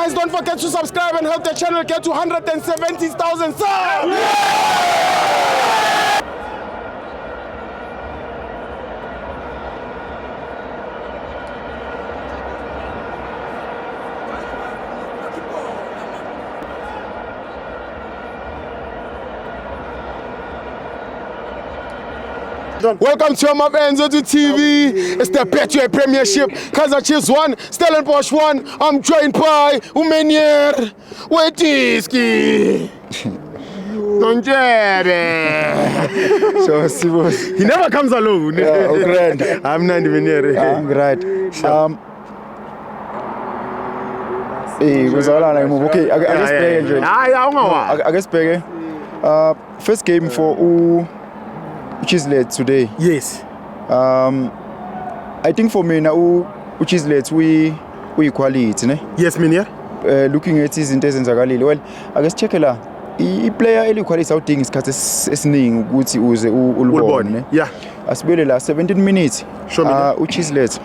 guys, don't forget to subscribe and help the channel get to 170,000 subs. Welcome to my fans on TV. It's the Betway Premiership. Kaizer Chiefs 1, Stellenbosch 1. I'm joined by Umenier Wetiski. Don't So, Sibos. He never comes alone. Yeah, I'm not even here. I'm great. Okay, I guess first game for Uchizlet today. Yes. I think for me now Uchizlet we quality, ne? Yes, Minier. Looking at his intentions well, I guess check la. I-player eli-quality awudinga isikhathi esiningi ukuthi uze ulibone ne. Yeah. Asibuyele la 17 minutes. Uchizlet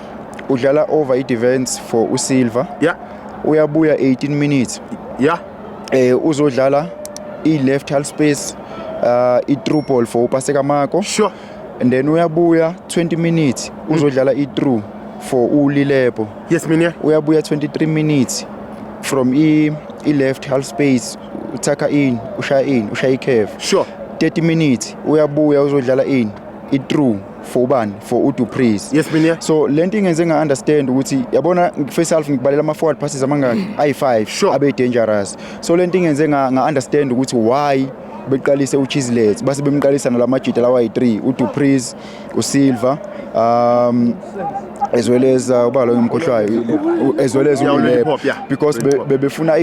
udlala over i-defense for uSilva. Yeah. Uyabuya 18 minutes. Yeah. Uzodlala i-left half space i-through ball for uPaseka Marco. Sure. And then uyabuya 20 minutes uzodlala i-through for uLilepo. Yes, Minier. Uyabuya 23 minutes from i-left half space utaka ushaya i-curve. Sure. 30 minutes uyabuya uzodlala i-through for ubani for uDupreez. Yes, Minier. So lento ingenze nga-understand ukuthi yabona first half ngibalela ama-forward passes amangaki ayi-5 sure. abe dangerous. So lento ingenze nga-understand ukuthi why beqalise uChizlet base bemqalisa nalamajita lawa ayi-3 uDupreez uSilva as well as ubalo ngimkhohlwayo as well as uLilepo because bebefuna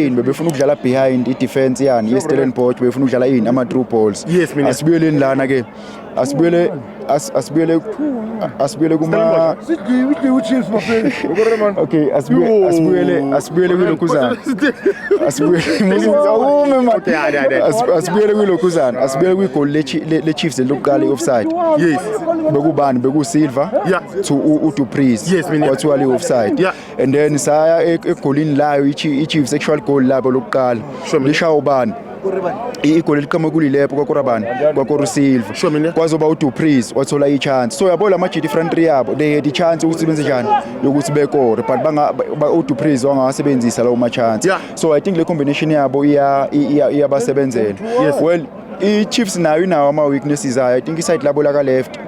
ukudlala behind i-defense yani yeStellenbosch befuna ukudlala ama-through balls. Yes, asibuyeleni lana ke asibuyele kuma okay asibuyele kulokhuzana asibuyele kulokhuzana asibuyele kwigoli leChiefs lokuqala i-offside. Yes. Bekubani bekuSilva to uDupreez. Yes, kwathiwa li-offside. Yeah. And then saya egolini layo i-Chiefs actual goal labo lokuqala lishawa ubani igoli liqhamuka kuLilepo kwakurabani kwakuSilva kwazoba uDupreez wathola i-chance. So yabo lamajita front three yabo they had i-chance ukuthi benze njani yokuthi bekore but uDupreez wangasebenzisa lawo ma-chance. So I think le combination yabo iyabasebenzela. Well i-Chiefs nayo inawo ama-weaknesses ayo. I think iside labo laka left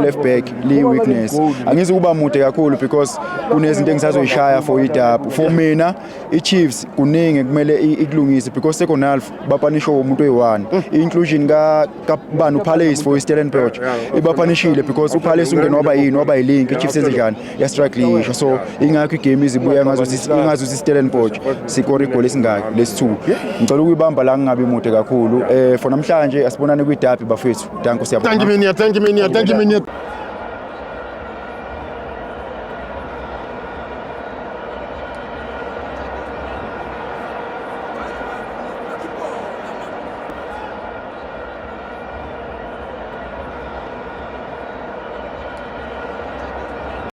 left back li-weakness angizi kuba mude kakhulu because kunezinto engisazoyishaya for idabu. For mina i-Chiefs kuningi kumele ikulungise because second half bapanisho umuntu oyi-1 i-inclusion kabani uPalace for iStellenbosch ibapanishile because uPalace ungena waba yilink i-Chiefs enze njani yastrugglisha. So ingakho igame izibuya ingazuthi iStellenbosch sikore igoli esingaki lesi-2. Ngicela ukuyibamba la ngingabi mude kakhulu for namhlanje asibonane kwidabi bafethu. Danko siyabonga. Thank you, Minier.